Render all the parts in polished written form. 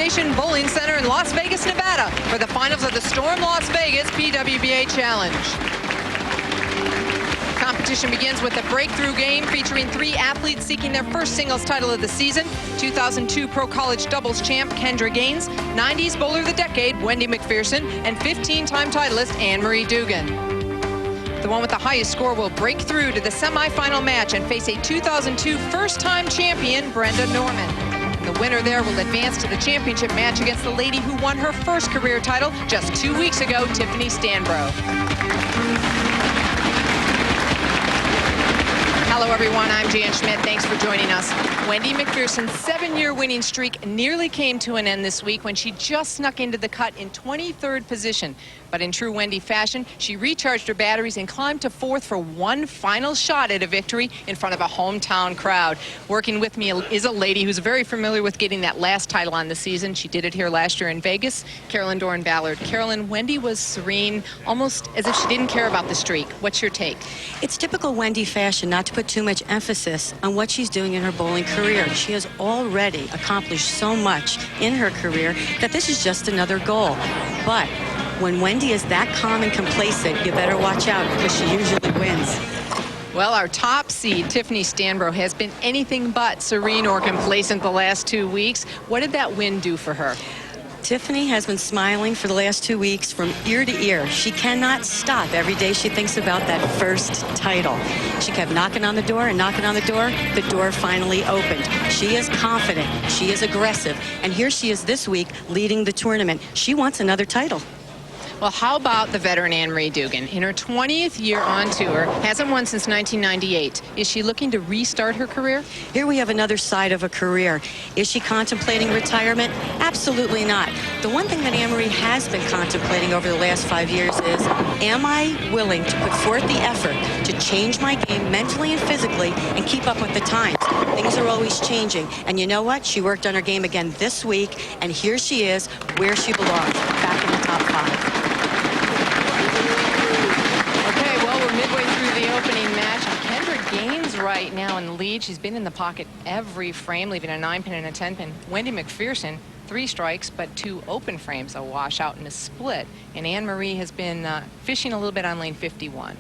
Recreation Bowling Center in Las Vegas, Nevada for the finals of the Storm Las Vegas PWBA Challenge. Competition begins with a breakthrough game featuring 3 athletes seeking their first singles title of the season. 2002 Pro College Doubles champ Kendra Gaines, 90s Bowler of the Decade Wendy Macpherson, and 15-time titleist Anne-Marie Duggan. The one with the highest score will break through to the semifinal match and face a 2002 first-time champion Brenda Norman. The winner there will advance to the championship match against the lady who won her first career title just 2 weeks ago, Tiffany Stanbrough. Hello everyone, I'm Jan Schmidt. Thanks for joining us. Wendy Macpherson's 7-year winning streak nearly came to an end this week when she just snuck into the cut in 23rd position. But in true Wendy fashion, she recharged her batteries and climbed to 4th for one final shot at a victory in front of a hometown crowd. Working with me is a lady who's very familiar with getting that last title on the season. She did it here last year in Vegas, Carolyn Doran-Ballard. Carolyn, Wendy was serene, almost as if she didn't care about the streak. What's your take? It's typical Wendy fashion not to put too much emphasis on what she's doing in her bowling career. She has already accomplished so much in her career that this is just another goal. But when Wendy is that calm and complacent, you better watch out because she usually wins. Well, our top seed, Tiffany Stanbrough, has been anything but serene or complacent the last 2 weeks. What did that win do for her? Tiffany has been smiling for the last 2 weeks from ear to ear. She cannot stop. Every day she thinks about that first title. She kept knocking on the door and knocking on the door. The door finally opened. She is confident. She is aggressive. And here she is this week leading the tournament. She wants another title. Well, how about the veteran Anne-Marie Duggan? In her 20th year on tour, hasn't won since 1998. Is she looking to restart her career? Here we have another side of a career. Is she contemplating retirement? Absolutely not. The one thing that Anne-Marie has been contemplating over the last 5 years is, am I willing to put forth the effort to change my game mentally and physically and keep up with the times? Things are always changing. And you know what? She worked on her game again this week, and here she is where she belongs, back in the top 5. Midway through the opening match, Kendra Gaines right now in the lead. She's been in the pocket every frame, leaving a 9-pin and a 10-pin. Wendy Macpherson, 3 strikes, but 2 open frames, a washout and a split. And Anne-Marie has been fishing a little bit on lane 51.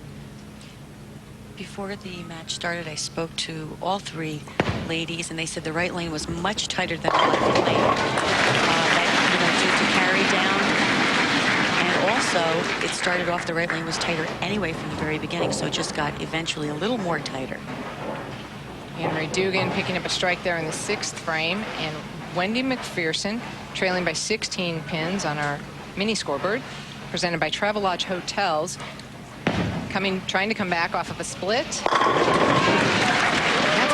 Before the match started, I spoke to all 3 ladies, and they said the right lane was much tighter than the left lane. That due to carry down. Also, it started off the right lane was tighter anyway from the very beginning, so it just got eventually a little more tighter. Anne-Marie Duggan picking up a strike there in the 6th frame, and Wendy Macpherson trailing by 16 pins on our mini scoreboard, presented by Travelodge Hotels, trying to come back off of a split. That's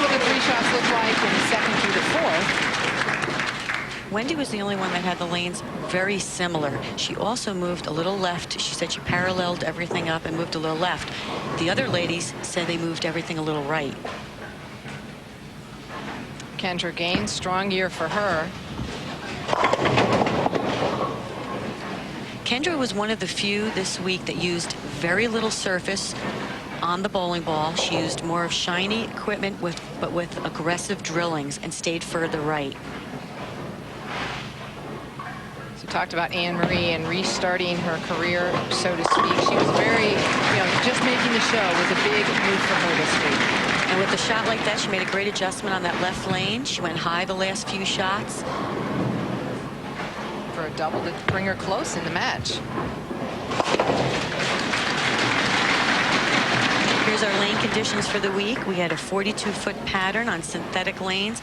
what the 3 shots look like in the 2nd through the 4th. Wendy was the only one that had the lanes very similar. She also moved a little left. She said she paralleled everything up and moved a little left. The other ladies said they moved everything a little right. Kendra Gaines, strong year for her. Kendra was one of the few this week that used very little surface on the bowling ball. She used more of shiny equipment but with aggressive drillings and stayed further right. Talked about Anne-Marie and restarting her career, so to speak. She was very, just making the show was a big move for her this week. And with a shot like that, she made a great adjustment on that left lane. She went high the last few shots. For a double to bring her close in the match. Here's our lane conditions for the week. We had a 42-foot pattern on synthetic lanes.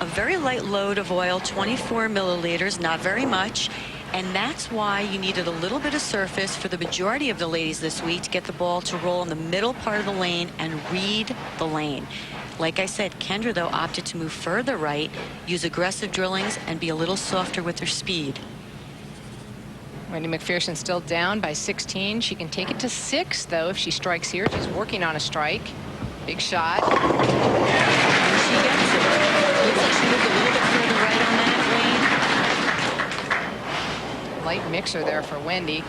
A very light load of oil, 24 milliliters, not very much. And that's why you needed a little bit of surface for the majority of the ladies this week to get the ball to roll in the middle part of the lane and read the lane. Like I said, Kendra, though, opted to move further right, use aggressive drillings, and be a little softer with her speed. Wendy Macpherson still down by 16. She can take it to 6, though, if she strikes here. She's working on a strike. Big shot. And she gets it. Looks like she moved a little bit further right on that lane. Light mixer there for Wendy.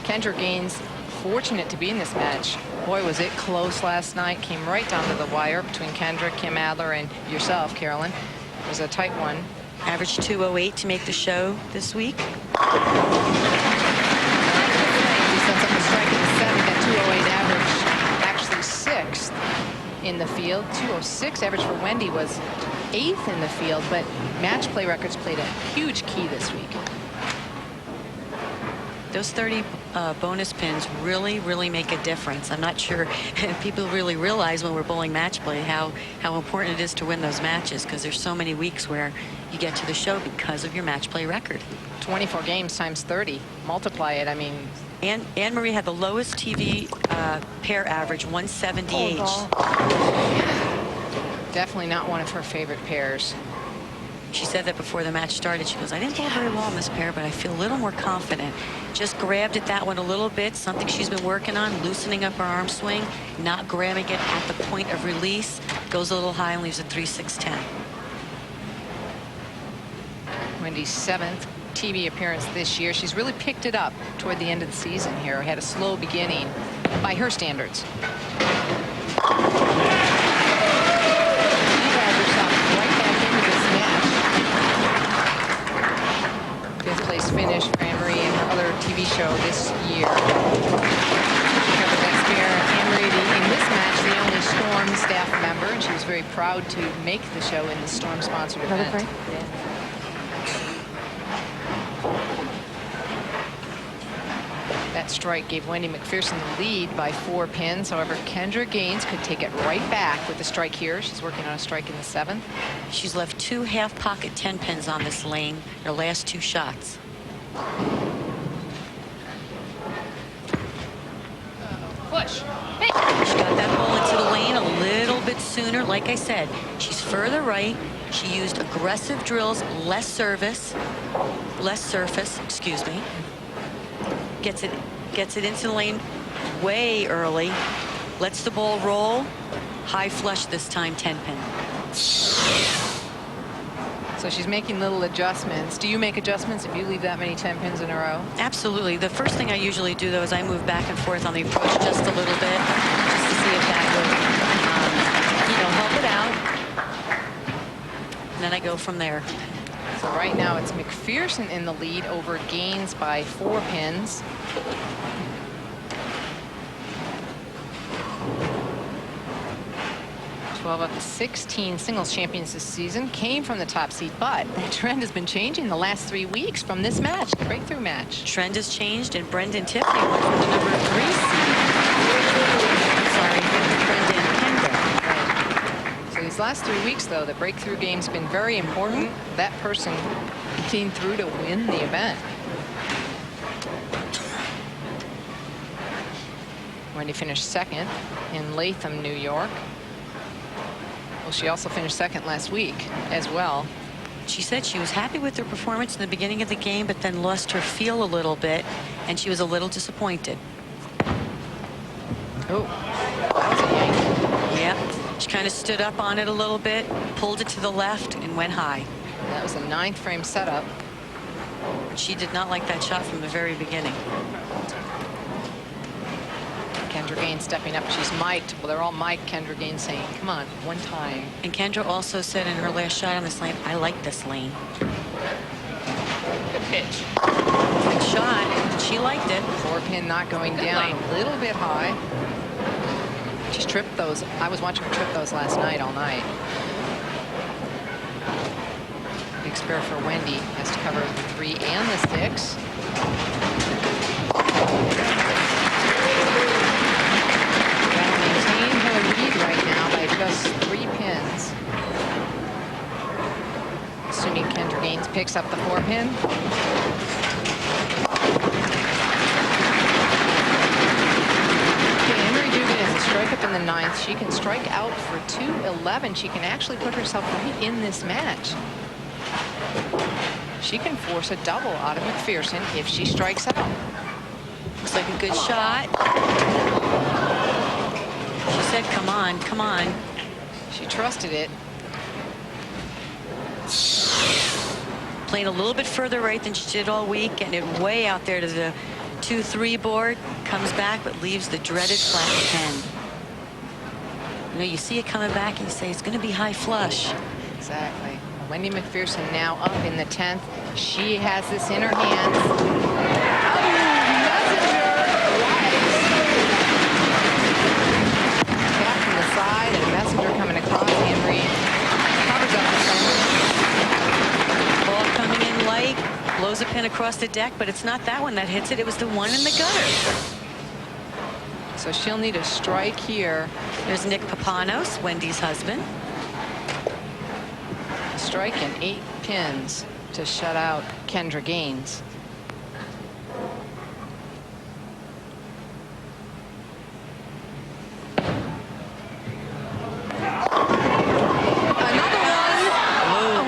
Kendra Gaines, fortunate to be in this match. Boy, was it close last night. Came right down to the wire between Kendra, Kim Adler, and yourself, Carolyn. It was a tight one. Average 208 to make the show this week. He sets up a strike in the 7th at 208 average, actually 6th in the field. 206 average for Wendy was 8th in the field, but match play records played a huge key this week. Those 30 bonus pins really make a difference. I'm not sure people really realize when we're bowling match play how important it is to win those matches, because there's so many weeks where you get to the show because of your match play record. 24 games times 30. Multiply it. I mean, Anne Marie had the lowest TV pair average, 178. Definitely not one of her favorite pairs. She said that before the match started. She goes, I didn't bowl very well in this pair, but I feel a little more confident. Just grabbed at that one a little bit, something she's been working on, loosening up her arm swing, not grabbing it at the point of release. Goes a little high and leaves a 3-6-10. Wendy's 7th TV appearance this year. She's really picked it up toward the end of the season here. Had a slow beginning by her standards. Place finish for Anne Marie in her other TV show this year. Next pair, Anne Marie in this match, the only Storm staff member, and she was very proud to make the show in the Storm sponsored event. That strike gave Wendy Macpherson the lead by 4 pins. However, Kendra Gaines could take it right back with the strike here. She's working on a strike in the 7th. She's left 2 half pocket 10 pins on this lane, her last 2 shots. Push. Hey. She got that ball into the lane a little bit sooner. Like I said, she's further right. She used aggressive drills, less surface, excuse me. Gets it into the lane way early. Lets the ball roll. High flush this time, 10 pin. So she's making little adjustments. Do you make adjustments if you leave that many 10 pins in a row? Absolutely. The first thing I usually do, though, is I move back and forth on the approach just a little bit, just to see if that would, help it out. And then I go from there. So right now it's Macpherson in the lead over Gaines by 4 pins. Twelve of the 16 singles champions this season came from the top seed, but that trend has been changing the last 3 weeks from this match, the breakthrough match. Trend has changed, and Brenda and Tiffany went from the number 3 seed. Sorry, Brenda and Kendra. Right. So these last 3 weeks, though, the breakthrough game's been very important. That person getting through to win the event. Wendy finished 2nd in Latham, New York. Well, she also finished 2nd last week as well. She said she was happy with her performance in the beginning of the game, but then lost her feel a little bit, and she was a little disappointed. Oh, that was a yank. Yeah, she kind of stood up on it a little bit, pulled it to the left, and went high. That was a 9th frame setup. She did not like that shot from the very beginning. Kendra Gaines stepping up. She's mic'd. Well, they're all mic'd. Kendra Gaines saying, come on, one time. And Kendra also said in her last shot on this lane, I like this lane. Good pitch. Good shot. She liked it. 4-pin not going down. A little bit high. She's tripped those. I was watching her trip those last night all night. Big spare for Wendy. Has to cover the 3 and the 6. Right now by just 3 pins. Assuming Kendra Gaines picks up the 4-pin. Okay, Anne-Marie Duggan is a strike up in the 9th. She can strike out for 211. She can actually put herself right in this match. She can force a double out of Macpherson if she strikes out. Looks like a good shot. She said, come on, come on. She trusted it. Playing a little bit further right than she did all week, getting it way out there to the 2-3 board. Comes back, but leaves the dreaded flat 10. You know, you see it coming back and you say, it's going to be high flush. Exactly. Wendy Macpherson now up in the 10th. She has this in her hands. Oh, Messenger wise. Tap from the side and Messenger coming across. Henry covers up the center. Ball coming in light, blows a pin across the deck, but it's not that one that hits it. It was the one in the gutter. So she'll need a strike here. There's Nick Papanos, Wendy's husband. A strike and 8 pins to shut out Kendra Gaines. Another one.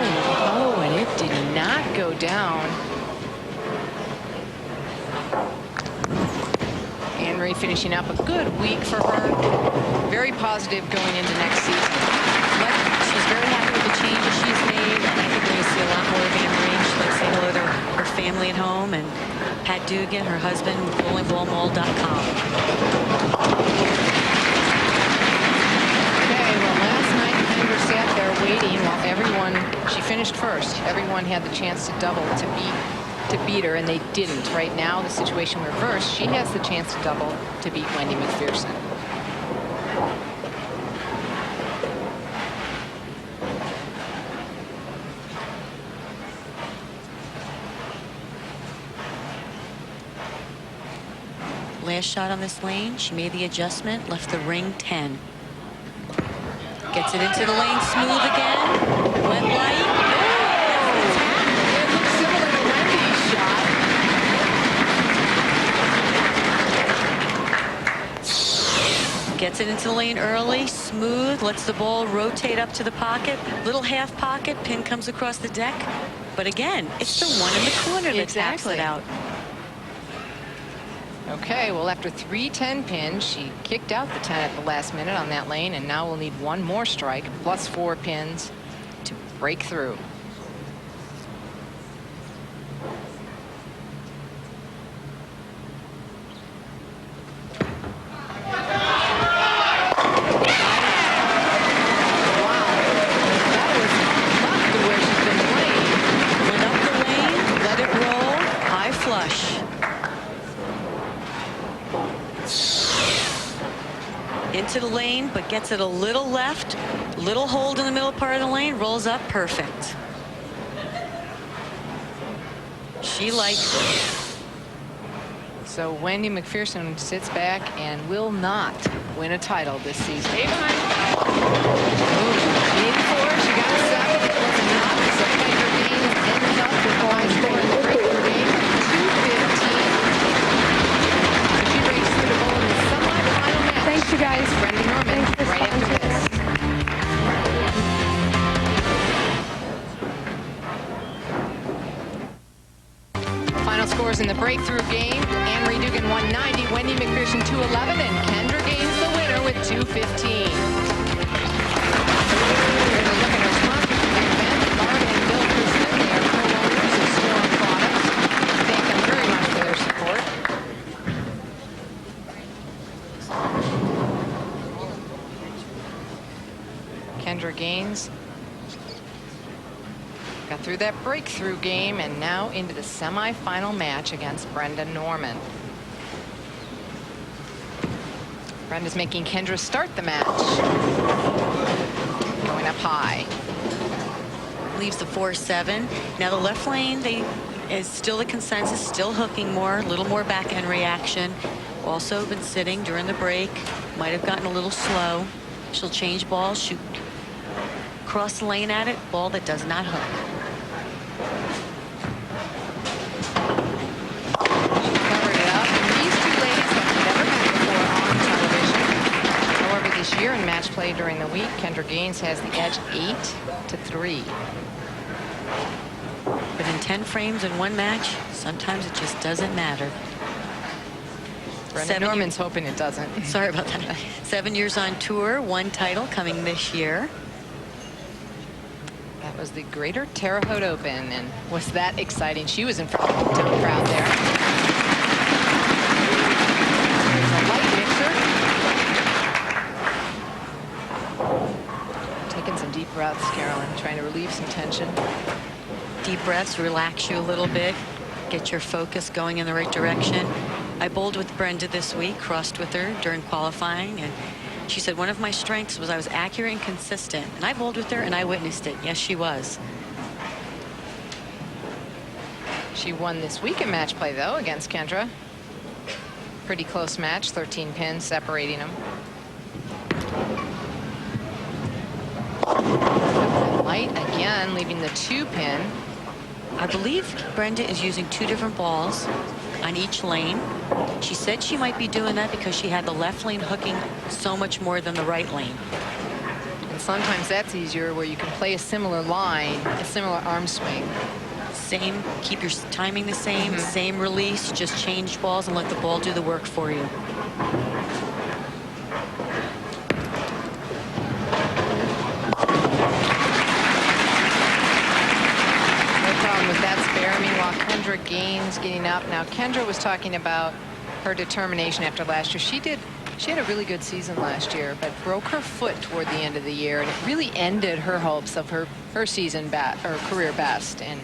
Oh, and it did not go down. Henry finishing up a good week for her. Very positive going into next season. But she's very happy with the changes she's made, and I think we're going to see a lot more of Henry. She's going to say hello to her family at home, and Pat Duggan, her husband, bowlingballmall.com. Okay, well, last night Kendra sat there waiting while everyone, she finished first. Everyone had the chance to double to beat her, and they didn't. Right now, the situation reversed. She has the chance to double to beat Wendy Macpherson. Last shot on this lane, she made the adjustment, left the ring 10. Gets it into the lane, smooth again, went light. It looks similar to Wendy's shot. Gets it into the lane early, smooth, lets the ball rotate up to the pocket, little half pocket, pin comes across the deck. But again, it's the one in the corner that taps it out. Okay, well, after 3 10 pins, she kicked out the 10 at the last minute on that lane, and now we'll need one more strike plus 4 pins to break through. Into the lane, but gets it a little left, little hold in the middle part of the lane, rolls up perfect. She likes it. So Wendy Macpherson sits back and will not win a title this season. Maybe four, she got a 7. It was enough. So Kendra Gaines ended up with a high score in the breakthrough game of 215. So she breaks through to bowl in the semi-final match. Thanks, you guys. Brenda Norman right after this. Final scores in the breakthrough game. Duggan 190, Wendy Macpherson 211, and Kendra Gaines the winner with 215. Here's a look at our sponsors for the event. Bart and Bill Christman, they are co-owners of Storn Products. Thank them very much for their support. Kendra Gaines got through that breakthrough game and now into the semifinal match against Brenda Norman. Brenda's making Kendra start the match. Going up high. Leaves the 4-7. Now the left lane, is still the consensus, still hooking more, a little more back end reaction. Also been sitting during the break, might have gotten a little slow. She'll change balls, shoot cross the lane at it, ball that does not hook. She covered it up. And these two ladies have never met before on television. However, this year in match play during the week, Kendra Gaines has the edge 8-3. But in 10 frames in one match, sometimes it just doesn't matter. Brenda Norman's hoping it doesn't. Sorry about that. 7 years on tour, 1 title coming this year. That was the Greater Terre Haute Open, and was that exciting? She was in front of the hometown crowd there. There's a light mixer. Taking some deep breaths. breaths, Carolyn, trying to relieve some tension. Deep breaths, relax you a little bit, get your focus going in the right direction. I bowled with Brenda this week, crossed with her during qualifying, and she said one of my strengths was I was accurate and consistent. And I bowled with her and I witnessed it. Yes, she was. She won this week in match play, though, against Kendra. Pretty close match, 13 pins separating them. Light again, leaving the 2-pin. I believe Brenda is using 2 different balls on each lane. She said she might be doing that because she had the left lane hooking so much more than the right lane. And sometimes that's easier where you can play a similar line, a similar arm swing. Same, keep your timing the same, same release, just change balls and let the ball do the work for you. Meanwhile, Kendra Gaines getting up. Now, Kendra was talking about her determination after last year. She had a really good season last year, but broke her foot toward the end of the year, and it really ended her hopes of her season or career best. And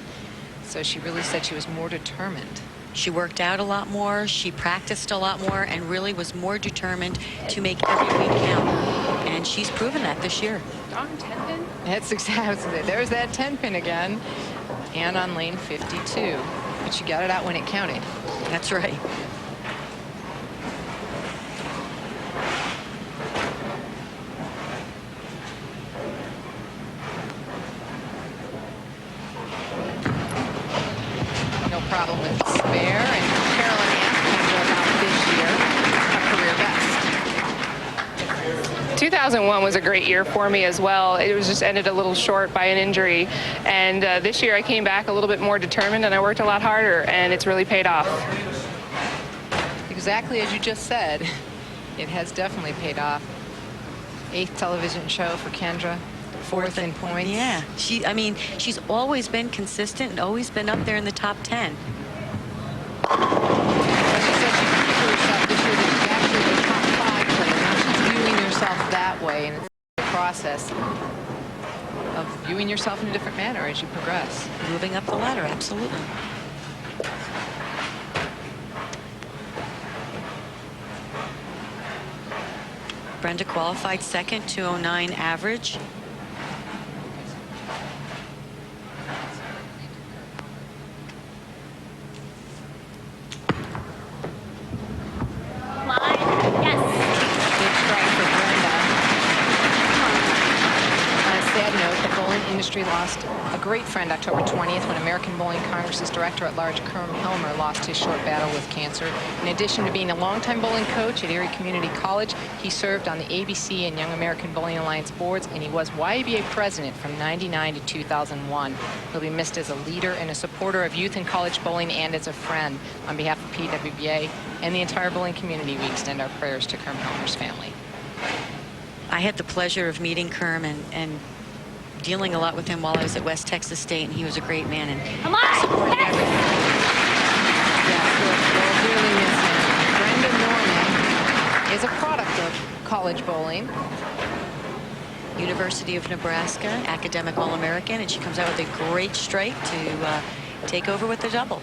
so she really said she was more determined. She worked out a lot more, she practiced a lot more, and really was more determined to make every week count. And she's proven that this year. Darn, 10-pin? That's exactly it. There's that 10-pin again. And on lane 52. But she got it out when it counted. That's right. No problem with the spare. And Carolyn asked Kendra about this year, a career best. 2001 was a great year for me as well. It was just ended a little short by an injury. And this year I came back a little bit more determined and I worked a lot harder, and it's really paid off. Exactly as you just said. It has definitely paid off. 8th television show for Kendra. 4th in points. Yeah, I mean, she's always been consistent and always been up there in the top 10. She said she viewed herself this year that she's actually the top 5 player. Now she's viewing herself that way, and it's the process of viewing yourself in a different manner as you progress. Moving up the ladder, absolutely. Brenda qualified second, 209 average. Industry lost a great friend October 20th when American Bowling Congress's Director-at-Large Kerm Helmer lost his short battle with cancer. In addition to being a longtime bowling coach at Erie Community College, he served on the ABC and Young American Bowling Alliance boards, and he was YABA president from '99 to 2001. He'll be missed as a leader and a supporter of youth and college bowling and as a friend. On behalf of PWBA and the entire bowling community, we extend our prayers to Kerm Helmer's family. I had the pleasure of meeting Kerm and dealing a lot with him while I was at West Texas State, and he was a great man and supported everything. Yeah, we'll really miss him. Brenda Norman is a product of college bowling. University of Nebraska, academic All-American, and she comes out with a great strike to take over with the double.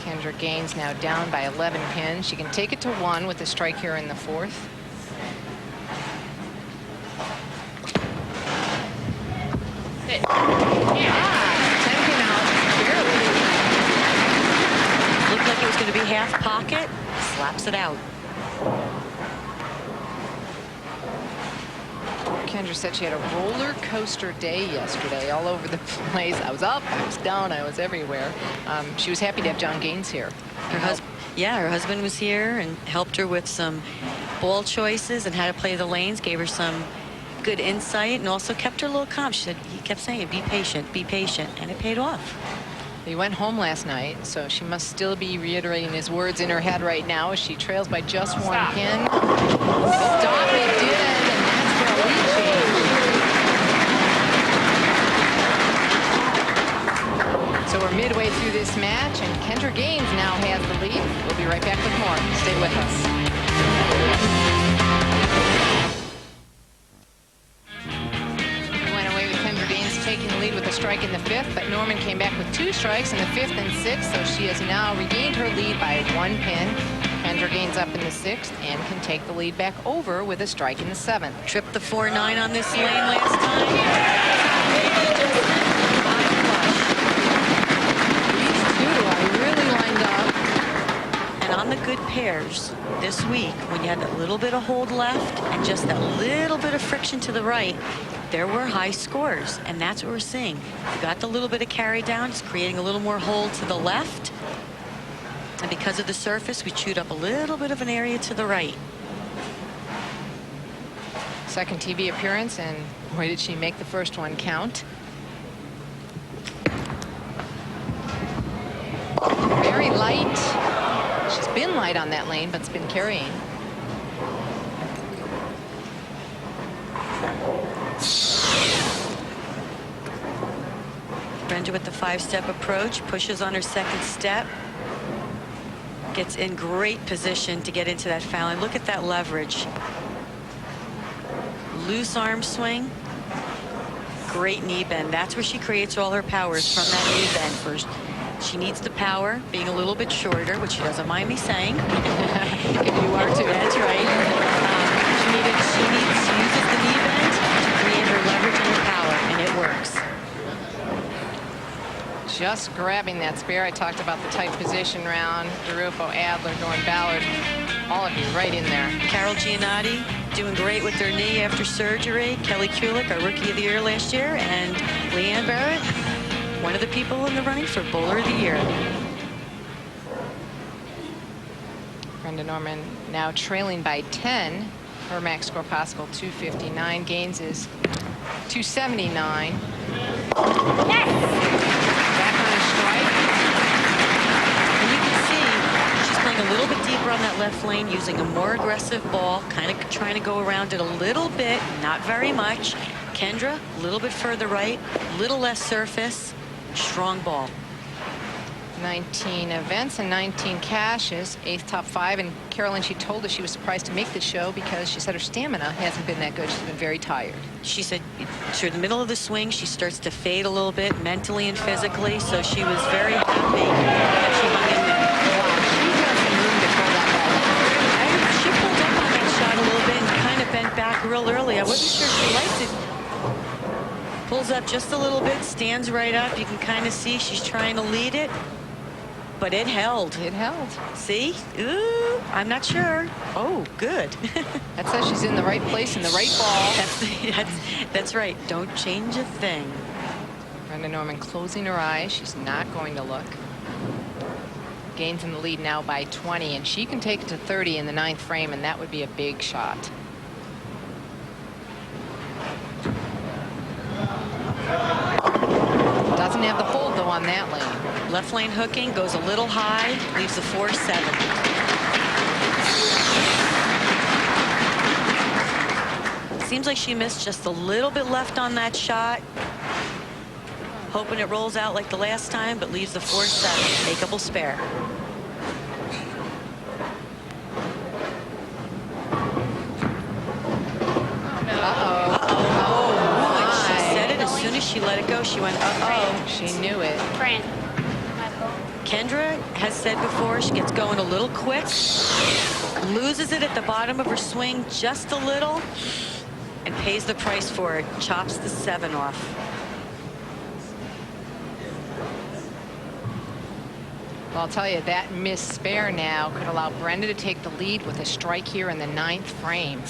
Kendra Gaines now down by 11 pins. She can take it to 1 with a strike here in the 4th. Yeah, 10-pin out, barely. Looked like it was going to be half pocket, slaps it out. Kendra said she had a roller coaster day yesterday, all over the place. I was up, I was down, I was everywhere. She was happy to have John Gaines here. Her husband was here and helped her with some ball choices and how to play the lanes, gave her some good insight, and also kept her a little calm. She said, he kept saying, be patient, and it paid off. He went home last night, so she must still be reiterating his words in her head right now as she trails by just 1 pin. Stop, it did, and that's for a lead change. So we're midway through this match, and Kendra Gaines now has the lead. We'll be right back with more. Stay with us. strike in the 5th, but Norman came back with 2 strikes in the 5th and 6th, so she has now regained her lead by 1 pin. Kendra gains up in the 6th and can take the lead back over with a strike in the 7th. Tripped the 4-9 on this lane last time. These two are really lined up. And on the good pairs this week, when you had a little bit of hold left and just that little bit of friction to the right, there were high scores, and that's what we're seeing. You got the little bit of carry down, it's creating a little more hold to the left. And because of the surface, we chewed up a little bit of an area to the right. Second TV appearance, and boy, did she make the first one count. Very light. She's been light on that lane, but it's been carrying. Brenda with the 5-step approach, pushes on her second step. Gets in great position to get into that foul line. Look at that leverage. Loose arm swing. Great knee bend. That's where she creates all her powers, from that knee bend first. She needs the power, being a little bit shorter, which she doesn't mind me saying. You are too. That's right. She uses the knee bend to create her leverage and her power, and it works. Just grabbing that spare. I talked about the tight position round. Garufo, Adler, Dorn, Ballard, all of you right in there. Carol Giannotti doing great with their knee after surgery. Kelly Kulik, our Rookie of the Year last year, and Leanne Barrett, one of the people in the running for Bowler of the Year. Brenda Norman now trailing by 10. Her max score possible 259. Gaines is 279. Yes! A little bit deeper on that left lane, using a more aggressive ball, kind of trying to go around it a little bit, not very much. Kendra, a little bit further right, a little less surface, strong ball. 19 events and 19 cashes, 8th top 5. And Carolyn, she told us she was surprised to make the show because she said her stamina hasn't been that good. She's been very tired. She said toward the middle of the swing, she starts to fade a little bit mentally and physically, so she was very happy that she hung in there. She pulled up on that shot a little bit and kind of bent back real early. I wasn't sure she liked it. Pulls up just a little bit, stands right up. You can kind of see she's trying to lead it, but it held. It held. See? Ooh, I'm not sure. Oh, good. That says she's in the right place in the right ball. That's right. Don't change a thing. Brenda Norman closing her eyes. She's not going to look. Gaines in the lead now by 20, and she can take it to 30 in the 9th frame, and that would be a big shot. Doesn't have the hold though on that lane. Left lane hooking, goes a little high, leaves the 4-7. Seems like she missed just a little bit left on that shot. Hoping it rolls out like the last time, but leaves the 4-7. Makeable spare. She let it go. She went, uh-oh. She knew it. Kendra has said before she gets going a little quick, loses it at the bottom of her swing just a little, and pays the price for it. Chops the 7 off. Well, I'll tell you, that missed spare now could allow Brenda to take the lead with a strike here in the 9th frame.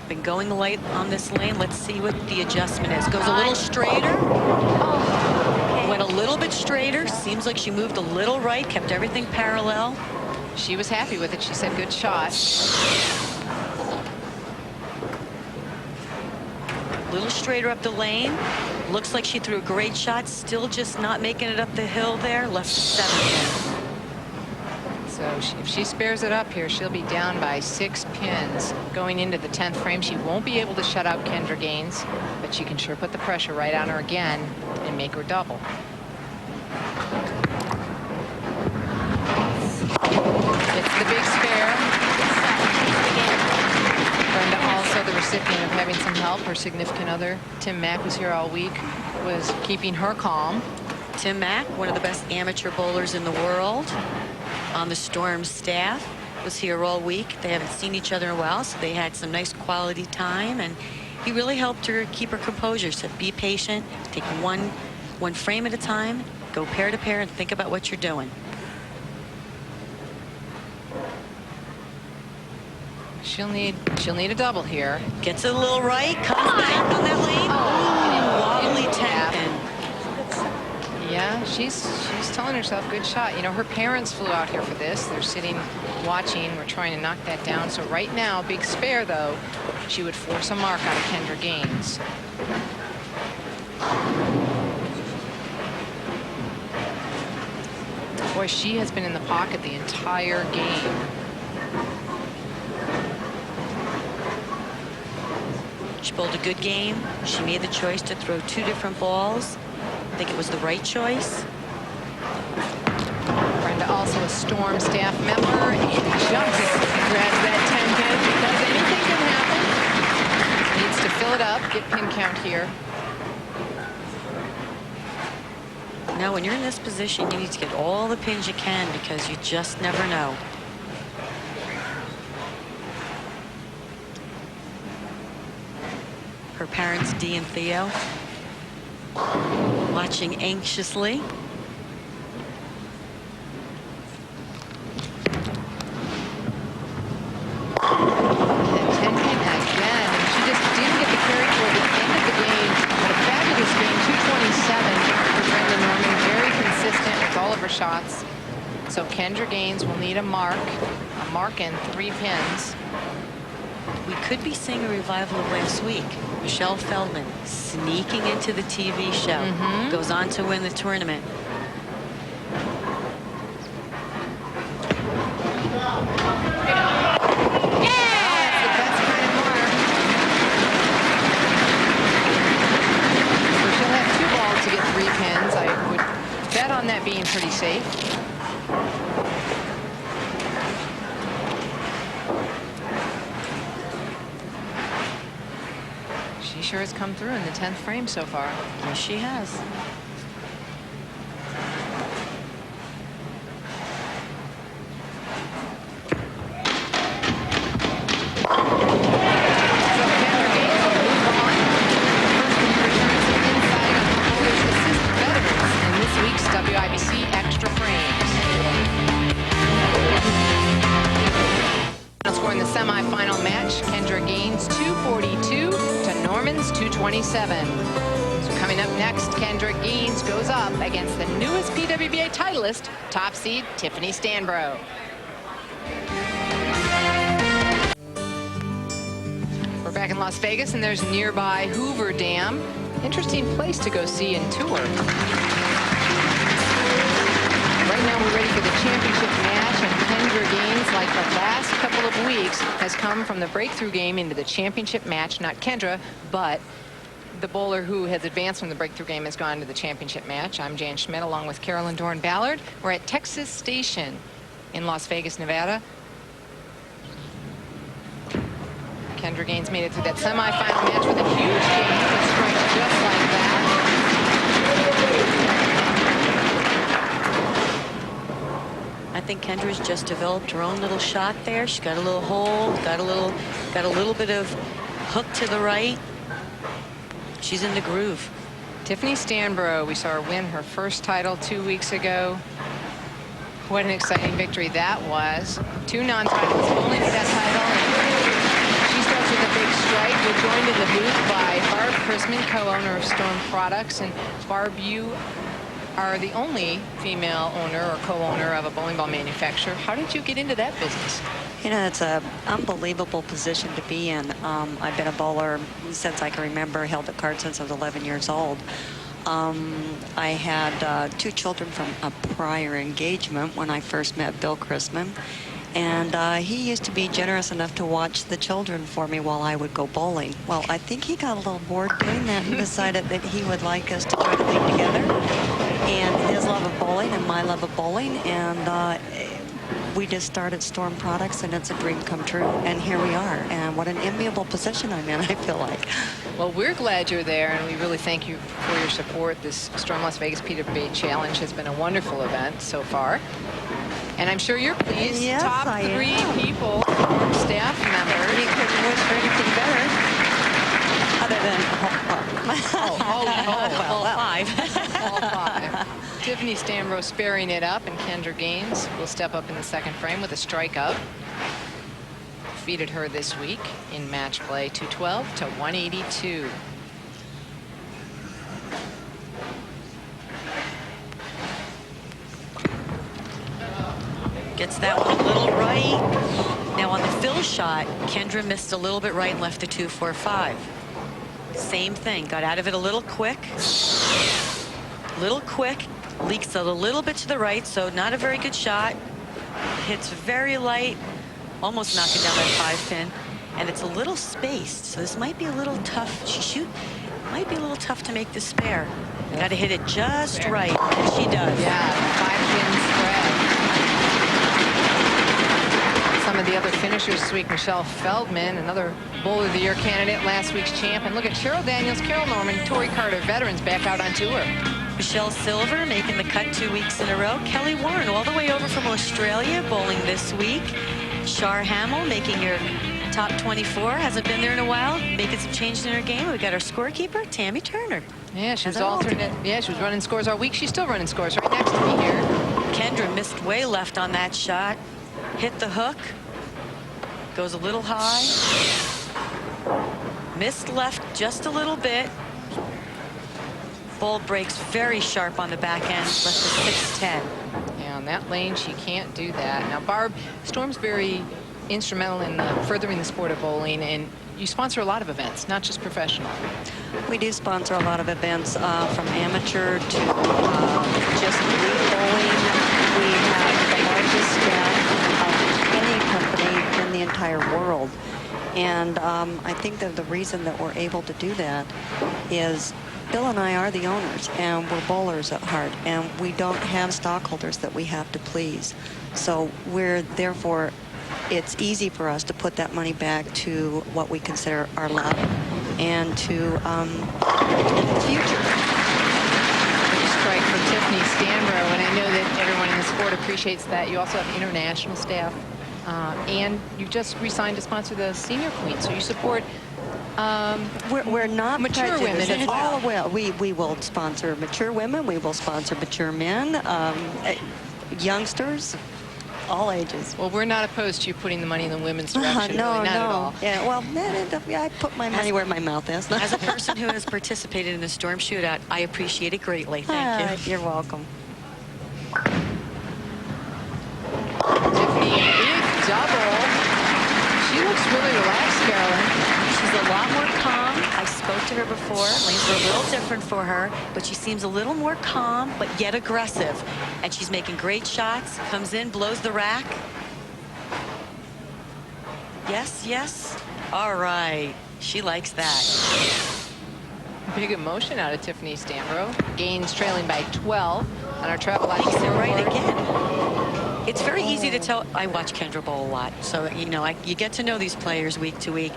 Been going light on this lane. Let's see what the adjustment is. Goes a little straighter. Oh, went a little bit straighter. Seems like she moved a little right, kept everything parallel. She was happy with it. She said, good shot. A little straighter up the lane. Looks like she threw a great shot. Still just not making it up the hill there. Left 7. So if she spares it up here, she'll be down by 6 pins. Going into the 10th frame, she won't be able to shut out Kendra Gaines, but she can sure put the pressure right on her again and make her double. It's the big spare. Brenda also the recipient of having some help. Her significant other, Tim Mack, was here all week, was keeping her calm. Tim Mack, one of the best amateur bowlers in the world, on the Storm staff, was here all week. They haven't seen each other in a while, so they had some nice quality time, and he really helped her keep her composure. Said, be patient, take one frame at a time, go pair to pair, and think about what you're doing. She'll need a double here. Gets it a little right, comes back on that lane. Wobbly 10 pin. Yeah, she's telling herself, good shot. You know, her parents flew out here for this. They're sitting watching. We're trying to knock that down. So right now, big spare though, she would force a mark out of Kendra Gaines. Boy, she has been in the pocket the entire game. She bowled a good game. She made the choice to throw 2 different balls. I think it was the right choice. Brenda, also a Storm staff member, and just grabs that 10 pin because anything can happen. Needs to fill it up, get pin count here. Now, when you're in this position, you need to get all the pins you can because you just never know. Her parents, Dee and Theo, watching anxiously. And 10 pin again. She just didn't get the carry toward the end of the game, but a fabulous game, 227 for Brenda Norman, very consistent with all of her shots. So Kendra Gaines will need a mark and 3 pins. We could be seeing a revival of last week. Michelle Feldman sneaking into the TV show. Goes on to win the tournament. On that being pretty safe. She sure has come through in the 10th frame so far. Yes, she has. Semifinal match, Kendra Gaines 242 to Norman's 227. So coming up next, Kendra Gaines goes up against the newest PWBA titleist, top seed Tiffany Stanbrough. We're back in Las Vegas, and there's nearby Hoover Dam. Interesting place to go see and tour. Right now we're ready for the championship match, and Kendra Gaines, like the last couple of weeks, has come from the breakthrough game into the championship match. Not Kendra, but the bowler who has advanced from the breakthrough game has gone to the championship match. I'm Jan Schmidt along with Carolyn Dorn-Ballard. We're at Texas Station in Las Vegas, Nevada. Kendra Gaines made it through that semifinal match with a huge game. He could strike just like that. I think Kendra's just developed her own little shot there. She's got a little hold, got a little bit of hook to the right. She's in the groove. Tiffany Stanbrough, we saw her win her first title 2 weeks ago. What an exciting victory that was. 2 non-titles, only for that title. She starts with a big strike. We're joined in the booth by Barb Chrisman, co-owner of Storn Products. And Barb, you are the only female owner or co-owner of a bowling ball manufacturer. How did you get into that business? You know, it's an unbelievable position to be in. I've been a bowler since I can remember, held a card since I was 11 years old. I had 2 children from a prior engagement when I first met Bill Chrisman. And he used to be generous enough to watch the children for me while I would go bowling. Well, I think he got a little bored doing that and decided that he would like us to try to think together. And his love of bowling and my love of bowling. And we just started Storn Products, and it's a dream come true. And here we are. And what an enviable position I'm in, I feel like. Well, we're glad you're there, and we really thank you for your support. This Storm Las Vegas Peter Bait Challenge has been a wonderful event so far. And I'm sure you're pleased. Yes, Top I 3 am. people, staff members. You couldn't wish for anything better. Other than All 5. All 5. Tiffany Stanbrough sparing it up, and Kendra Gaines will step up in the second frame with a strikeout. Defeated her this week in match play, 212 to 182. Gets that one a little right. Now on the fill shot, Kendra missed a little bit right and left the 2-4-5. Same thing, got out of it a little quick. Leaks a little bit to the right, so not a very good shot. Hits very light, almost knocking down that 5-pin. And it's a little spaced, so this might be a little tough. Might be a little tough to make the spare. Got to hit it just right, and she does. Yeah, 5-pin spread. Some of the other finishers this week, Michelle Feldman, another Bowler of the Year candidate, last week's champ. And look at Cheryl Daniels, Carol Norman, Tori Carter, veterans back out on tour. Michelle Silver making the cut 2 weeks in a row. Kelly Warren all the way over from Australia bowling this week. Shar Hamill making your top 24. Hasn't been there in a while. Making some changes in her game. We got our scorekeeper, Tammy Turner. Yeah, she was As an alternate. Yeah, she was running scores all week. She's still running scores right next to me here. Kendra missed way left on that shot. Hit the hook. Goes a little high. Missed left just a little bit. Ball breaks very sharp on the back end. Left to 610. Yeah, on that lane, she can't do that. Now, Barb, Storm's very instrumental in furthering the sport of bowling, and you sponsor a lot of events, not just professional. We do sponsor a lot of events from amateur to just league bowling. We have the largest staff of any company in the entire world. And I think that the reason that we're able to do that is Bill and I are the owners, and we're bowlers at heart, and we don't have stockholders that we have to please. So we're therefore, it's easy for us to put that money back to what we consider our lab and to the future. Strike for Tiffany Stanbrough, and I know that everyone in the sport appreciates that. You also have international staff, and you just re-signed to sponsor the Senior Queen, so you support we're not mature women prejudiced. as well. Well, we will sponsor mature women. We will sponsor mature men, youngsters, all ages. Well, we're not opposed to you putting the money in the women's direction. No, really, not no. at all. Yeah, well, I put my money where my mouth is. As a person who has participated in the Storm Shootout, I appreciate it greatly. Thank you. You're welcome. Tiffany, big double. She looks really relaxed, Carolyn. She's a lot more calm. I spoke to her before. Lanes were a little different for her, but she seems a little more calm, but yet aggressive. And she's making great shots. Comes in, blows the rack. Yes, yes. All right. She likes that. Big emotion out of Tiffany Stanbrough. Gaines trailing by 12 on our travel line. Makes it right again. It's very easy to tell. I watch Kendra bowl a lot, so you know you get to know these players week to week.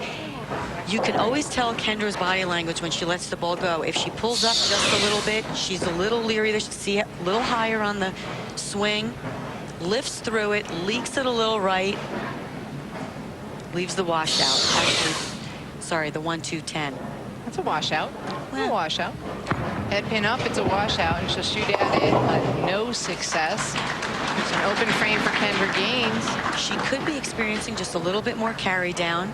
You can always tell Kendra's body language when she lets the ball go. If she pulls up just a little bit, she's a little leery. There, see a little higher on the swing, lifts through it, leaks it a little right, leaves the washout. Actually, sorry, the 1-2-10. That's a washout. Well, A washout. Head pin up, it's a washout, and she'll shoot at it, but no success. It's an open frame for Kendra Gaines. She could be experiencing just a little bit more carry down.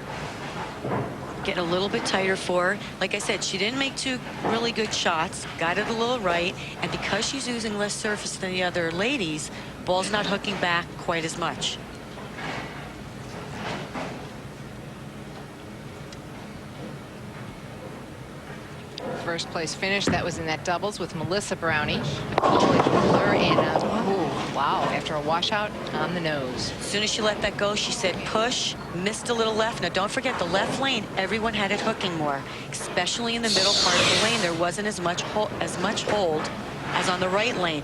Getting a little bit tighter for her. Like I said, she didn't make 2 really good shots. Got it a little right. And because she's using less surface than the other ladies, ball's not hooking back quite as much. First place finish, that was in that doubles with Melissa Brownie, a college bowler, and wow, after a washout on the nose. As soon as she let that go, she said push, missed a little left. Now don't forget the left lane, everyone had it hooking more, especially in the middle part of the lane. There wasn't as much hold as on the right lane.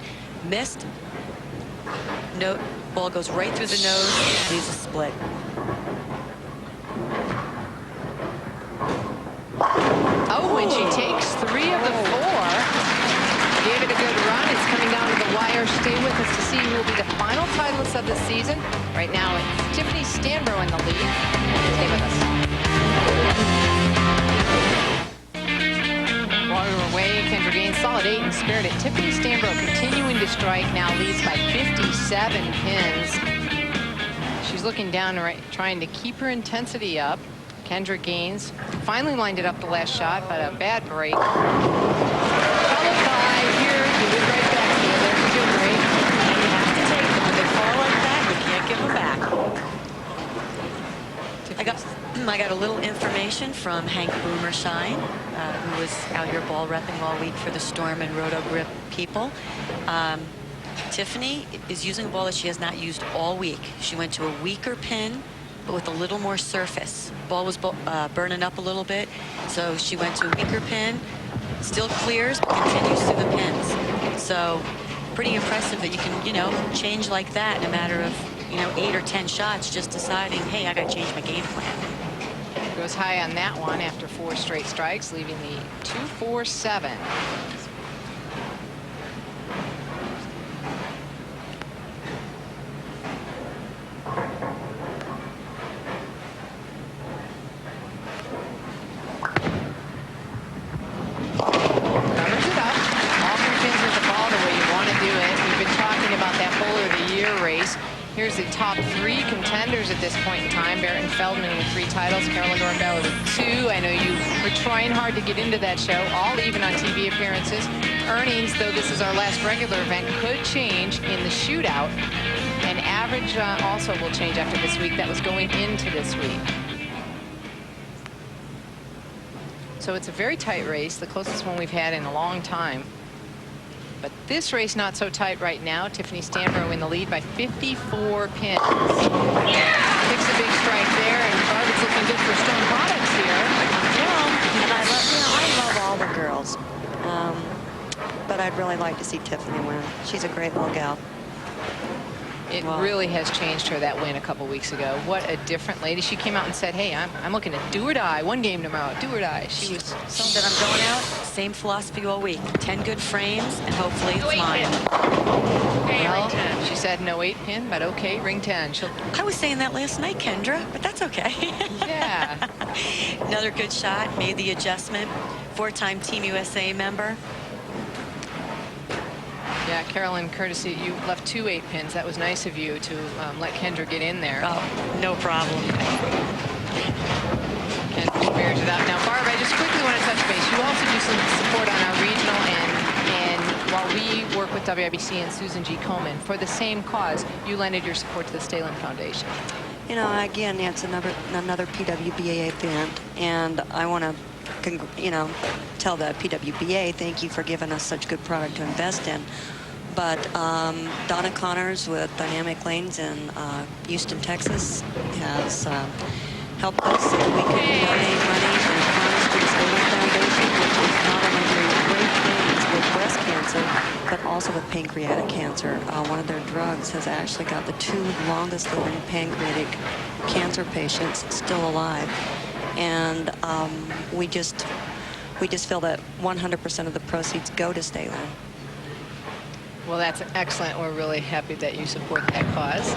Missed, no, Ball goes right through the nose, leaves a split. Oh, and she takes 3 of the 4. Gave it a good run. It's coming down to the wire. Stay with us to see who will be the final titleist of the season. Right now, it's Tiffany Stanbrough in the lead. Stay with us. While we were away, Kendra gained solid 8 and spared it. Tiffany Stanbrough continuing to strike, now leads by 57 pins. She's looking down, right, trying to keep her intensity up. Kendra gains, finally lined it up the last shot, but a bad break. Followed by here, give it right back to you. There's a good break. And you have to take them. When they fall like that, you can't give them back. I got a little information from Hank Boomershine, who was out here ball repping all week for the Storm and Roto Grip people. Tiffany is using a ball that she has not used all week. She went to a weaker pin, but with a little more surface. Ball was burning up a little bit, so she went to a weaker pin, still clears, but continues through the pins. So pretty impressive that you can, you know, change like that in a matter of, you know, 8 or 10 shots, just deciding, hey, I got to change my game plan. Goes high on that one after 4 straight strikes, leaving the 2-4-7. Here's the top 3 contenders at this point in time. Barrett and Feldman with 3 titles. Carolyn Dornbell with 2. I know you were trying hard to get into that show, all even on TV appearances. Earnings, though this is our last regular event, could change in the shootout. And average also will change after this week. That was going into this week. So it's a very tight race, the closest one we've had in a long time. But this race not so tight right now. Tiffany Stanbrough in the lead by 54 pins. Takes a big strike there, and Barbara's looking good for Storn Products here. Well, and I love all the girls. But I'd really like to see Tiffany win. She's a great little gal. It really has changed her, that win a couple weeks ago. What a different lady. She came out and said, hey, I'm looking at do or die. One game tomorrow, do or die. She was so that I'm going out, same philosophy all week. 10 good frames, and hopefully it's mine. Well, she said no 8 pin, but okay, ring 10. I was saying that last night, Kendra, but that's okay. Yeah. Another good shot, made the adjustment. 4-time Team USA member. Yeah, Carolyn, courtesy, you left 2 8 pins. That was nice of you to let Kendra get in there. Oh, no problem. Kendra spares it out. Now, Barb, I just quickly want to touch base. You also do some support on our regional and while we work with WIBC and Susan G. Komen for the same cause, you lended your support to the Stalin Foundation. You know, again, it's another PWBA event, and I want to, you know, tell the PWBA thank you for giving us such good product to invest in. But Donna Connors with Dynamic Lanes in Houston, Texas has helped us so we can donate money to the Connors to the Stalin Foundation, which is not only doing great things with breast cancer, but also with pancreatic cancer. One of their drugs has actually got the 2 longest living pancreatic cancer patients still alive. And we just feel that 100% of the proceeds go to Stalin. Well, that's excellent. We're really happy that you support that cause.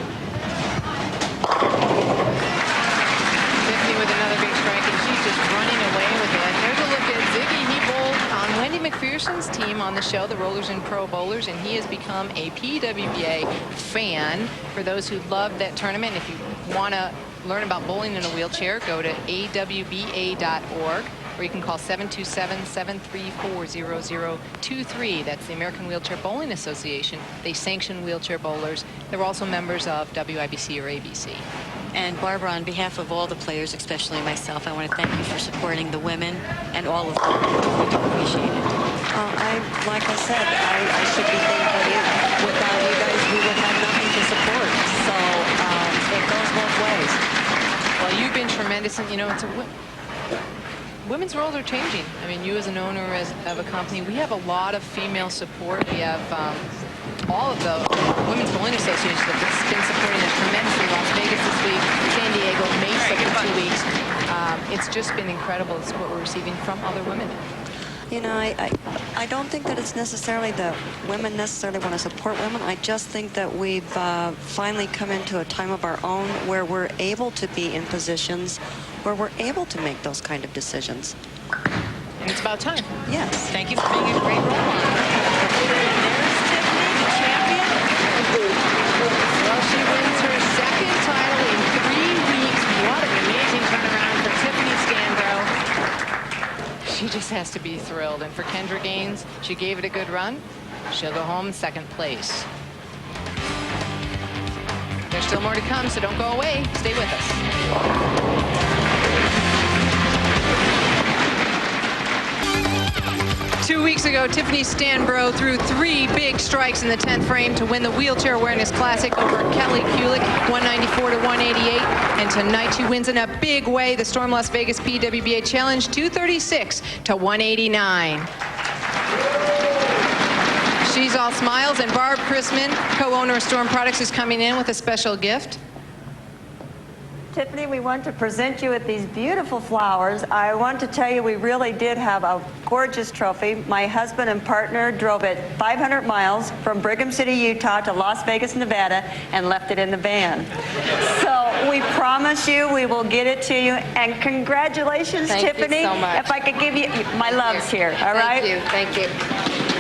Tiffany with another big strike, and she's just running away with it. There's a look at Ziggy. He bowled on Wendy Macpherson's team on the show, the Rollers and Pro Bowlers, and he has become a PWBA fan. For those who love that tournament, if you want to learn about bowling in a wheelchair, go to awba.org. or you can call 727-734-0023. That's the American Wheelchair Bowling Association. They sanction wheelchair bowlers. They're also members of WIBC or ABC. And Barbara, on behalf of all the players, especially myself, I want to thank you for supporting the women and all of them. We do appreciate it. Like I said, I should be thankful you. Without you guys, we would have nothing to support. So it goes both ways. Well, you've been tremendous, and you know, women's roles are changing. I mean, you as an owner of a company, we have a lot of female support. We have all of the Women's Bowling Associations have been supporting us tremendously. Las Vegas this week, San Diego, Mesa for 2 weeks. It's just been incredible the support we're receiving from other women. You know, I don't think that it's necessarily that women necessarily want to support women. I just think that we've finally come into a time of our own where we're able to be in positions where we're able to make those kind of decisions. And it's about time. Yes. Thank you for being a great role model. There's Tiffany, the champion. Well, she wins her second title in 3 weeks. What an amazing turnaround for Tiffany Stanbrough. She just has to be thrilled. And for Kendra Gaines, she gave it a good run. She'll go home second place. There's still more to come, so don't go away. Stay with us. 2 weeks ago, Tiffany Stanbrough threw 3 big strikes in the 10th frame to win the Wheelchair Awareness Classic over Kelly Kulik, 194 to 188. And tonight she wins in a big way the Storm Las Vegas PWBA Challenge, 236 to 189. She's all smiles, and Barb Chrisman, co-owner of Storm Products, is coming in with a special gift. Tiffany, we want to present you with these beautiful flowers. I want to tell you we really did have a gorgeous trophy. My husband and partner drove it 500 miles from Brigham City, Utah to Las Vegas, Nevada, and left it in the van. So we promise you we will get it to you. And congratulations, Tiffany. Thank you so much. If I could give you, my love's here, all right? Thank you.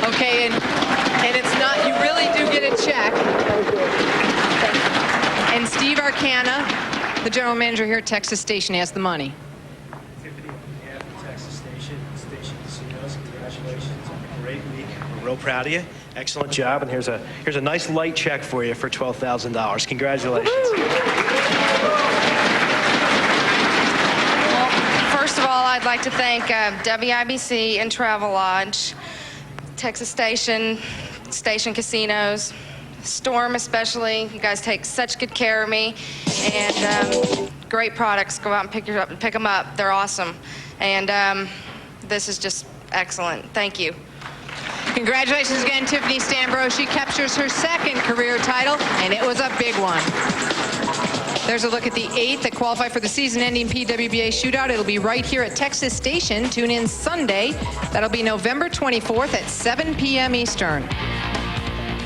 Okay, and it's not, you really do get a check. And Steve Arcana, the general manager here at Texas Station, has the money. Tiffany, on behalf of Texas Station Casinos, congratulations on a great week. We're real proud of you. Excellent job, and here's a nice light check for you for $12,000. Congratulations. Well, first of all, I'd like to thank WIBC and Travelodge, Texas Station, Station Casinos, Storm especially. You guys take such good care of me, and great products. Go out and pick them up. They're awesome, and this is just excellent. Thank you. Congratulations again, Tiffany Stanbrough. She captures her second career title, and it was a big one. There's a look at the 8 that qualify for the season-ending PWBA shootout. It'll be right here at Texas Station. Tune in Sunday. That'll be November 24th at 7 p.m. Eastern.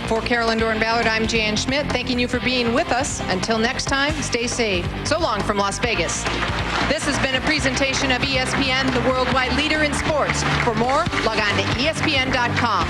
For Carolyn Doran-Ballard, I'm Jan Schmidt, thanking you for being with us. Until next time, stay safe. So long from Las Vegas. This has been a presentation of ESPN, the worldwide leader in sports. For more, log on to ESPN.com.